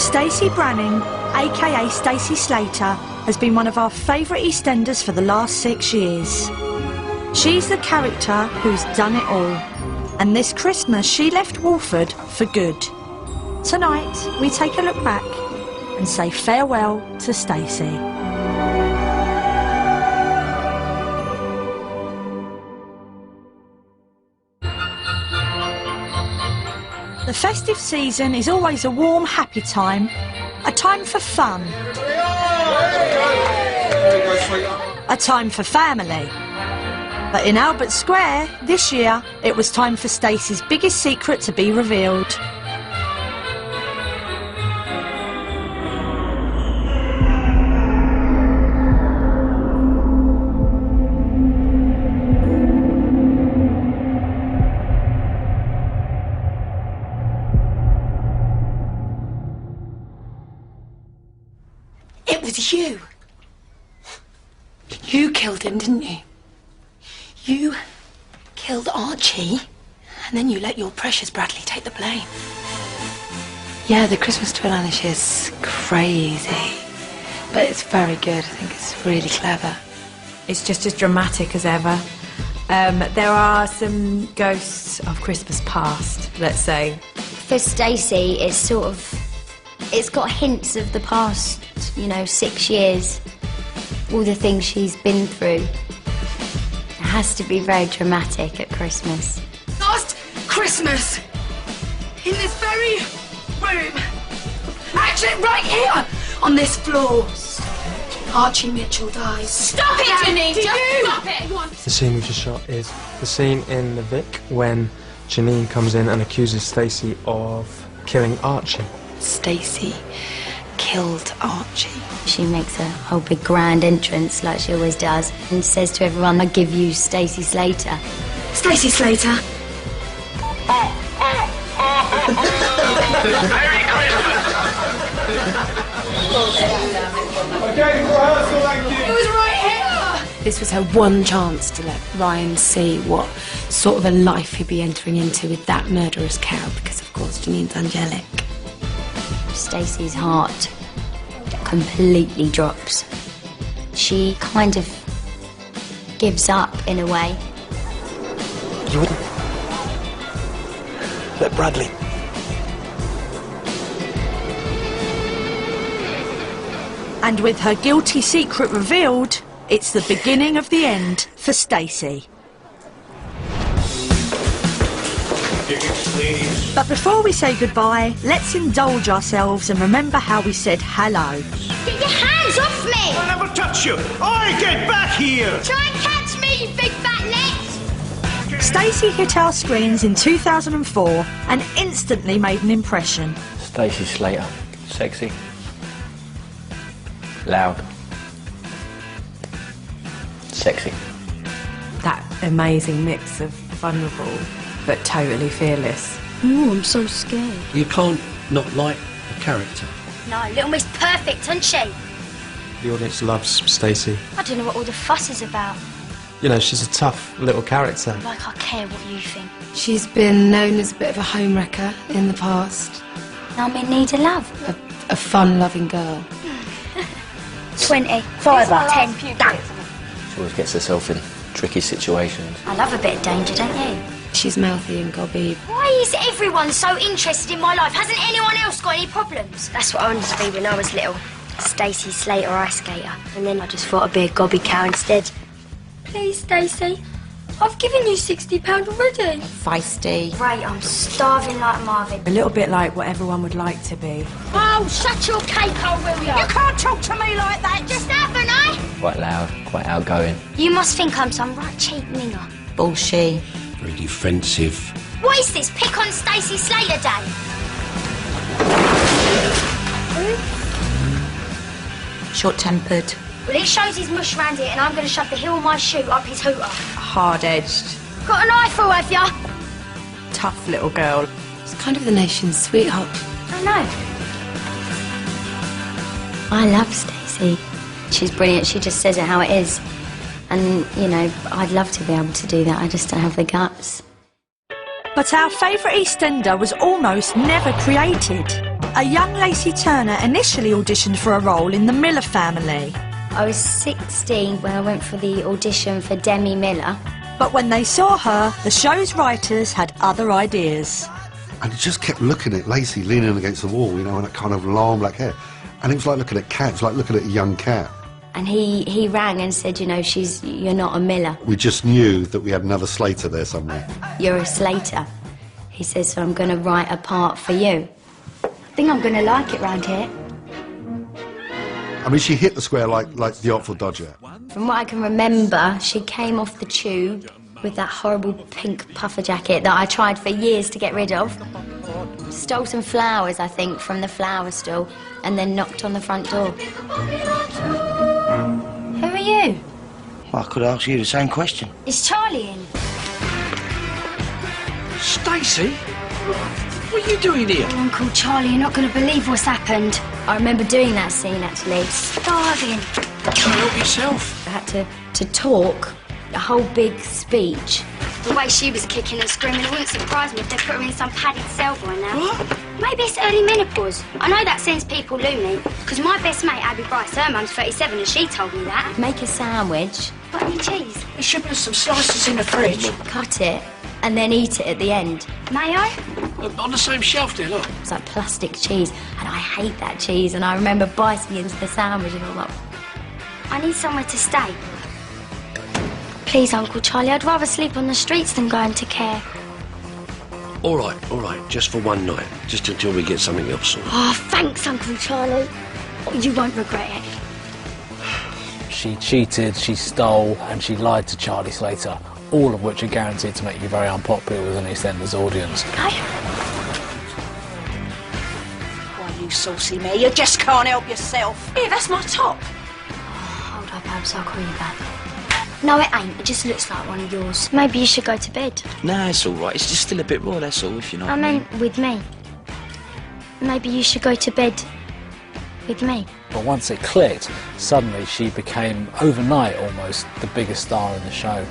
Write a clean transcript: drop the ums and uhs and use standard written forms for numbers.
Stacey Branning, aka Stacey Slater, has been one of our favourite EastEnders for the last 6 years. She's the character who's done it all, and this Christmas she left Walford for good. Tonight we take a look back and say farewell to Stacey. The festive season is always a warm, happy time, a time for fun, a time for family. But in Albert Square, this year, it was time for Stacey's biggest secret to be revealed. It was you. You killed him, didn't you? You killed Archie, and then you let your precious Bradley take the blame. Yeah, the Christmas Twilanish is crazy, but it's very good. I think it's really clever. It's just as dramatic as ever. There are some ghosts of Christmas past, let's say. For Stacey, it's got hints of the past, 6 years, all the things she's been through. It has to be very dramatic at Christmas. Last Christmas, in this very room, actually right here, on this floor, Archie Mitchell dies. Stop it, Janine! Just stop it! The scene we just shot is the scene in the Vic when Janine comes in and accuses Stacey of killing Archie. Stacey killed Archie. She makes a whole big grand entrance like she always does and says to everyone, I give you Stacey Slater. Stacey Slater. Merry Christmas! Okay, rehearsal, thank you. It was right here! This was her one chance to let Ryan see what sort of a life he'd be entering into with that murderous cow, because of course Janine's angelic. Stacey's heart completely drops. She kind of gives up in a way. You wouldn't let Bradley. And with her guilty secret revealed, it's the beginning of the end for Stacey. But before we say goodbye, let's indulge ourselves and remember how we said hello. Get your hands off me! I'll never touch you! Oi, get back here! Try and catch me, you big fat net! Stacey hit our screens in 2004 and instantly made an impression. Stacey Slater. Sexy. Loud. Sexy. That amazing mix of vulnerable but totally fearless. Oh, I'm so scared. You can't not like the character. No, Little Miss Perfect, isn't she? The audience loves Stacey. I don't know what all the fuss is about. She's a tough little character. Like I care what you think. She's been known as a bit of a homewrecker in the past. I'm in need of love. A fun-loving girl. 20. 5. 10. Go. She always gets herself in tricky situations. I love a bit of danger, don't you? She's mouthy and gobby. Why is everyone so interested in my life? Hasn't anyone else got any problems? That's what I wanted to be when I was little. Stacey Slater ice skater. And then I just thought I'd be a gobby cow instead. Please, Stacey. I've given you £60 already. Feisty. Great, I'm starving like Marvin. A little bit like what everyone would like to be. Oh, shut your cake hole, will you? You can't talk to me like that. Just haven't I? Quite loud, quite outgoing. You must think I'm some right cheap minger. Bullshit. Very defensive. What is this? Pick on Stacey Slater Day? Short-tempered. Well, it shows his mush round it, and I'm going to shove the heel of my shoe up his hooter. Hard-edged. Got an eyeful, have ya? Tough little girl. She's kind of the nation's sweetheart. I know. I love Stacey. She's brilliant. She just says it how it is. And, I'd love to be able to do that. I just don't have the guts. But our favourite EastEnder was almost never created. a young Lacey Turner initially auditioned for a role in The Miller Family. I was 16 when I went for the audition for Demi Miller. But when they saw her, the show's writers had other ideas. And he just kept looking at Lacey leaning against the wall, you know, and that kind of long black hair. And it was like looking at cats, like looking at a young cat. And he rang and said, you know, you're not a Miller. We just knew that we had another Slater there somewhere. You're a Slater. He says, so I'm going to write a part for you. I think I'm going to like it round here. I mean, she hit the square like the Artful Dodger. From what I can remember, she came off the tube with that horrible pink puffer jacket that I tried for years to get rid of. Stole some flowers, I think, from the flower stall, and then knocked on the front door. Who are you? I could ask you the same question. Is Charlie in? Stacey? What are you doing here? Oh, Uncle Charlie, you're not going to believe what's happened. I remember doing that scene, actually. Starving. Can't help yourself. I had to talk, a whole big speech. The way she was kicking and screaming, it wouldn't surprise me if they put her in some padded cell by now. What? Maybe it's early menopause. I know that sends people loony, because my best mate, Abby Bryce, her mum's 37 and she told me that. Make a sandwich. Got any cheese? There should be some slices in the fridge. Cut it, and then eat it at the end. Mayo? On the same shelf there, look. It's like plastic cheese, and I hate that cheese, and I remember biting into the sandwich and I was like... I need somewhere to stay. Please, Uncle Charlie, I'd rather sleep on the streets than go into care. All right, just for one night. Just until we get something else sorted. Oh, thanks, Uncle Charlie. You won't regret it. She cheated, she stole, and she lied to Charlie Slater, all of which are guaranteed to make you very unpopular with an EastEnders audience. Why, you saucy mare, you just can't help yourself. Here, that's my top. Hold up, Abs, I'll call you back. No, it ain't. It just looks like one of yours. Maybe you should go to bed. Nah, it's all right. It's just still a bit raw, that's all, if you know I meant with me. Maybe you should go to bed with me. But once it clicked, suddenly she became, overnight almost, the biggest star in the show.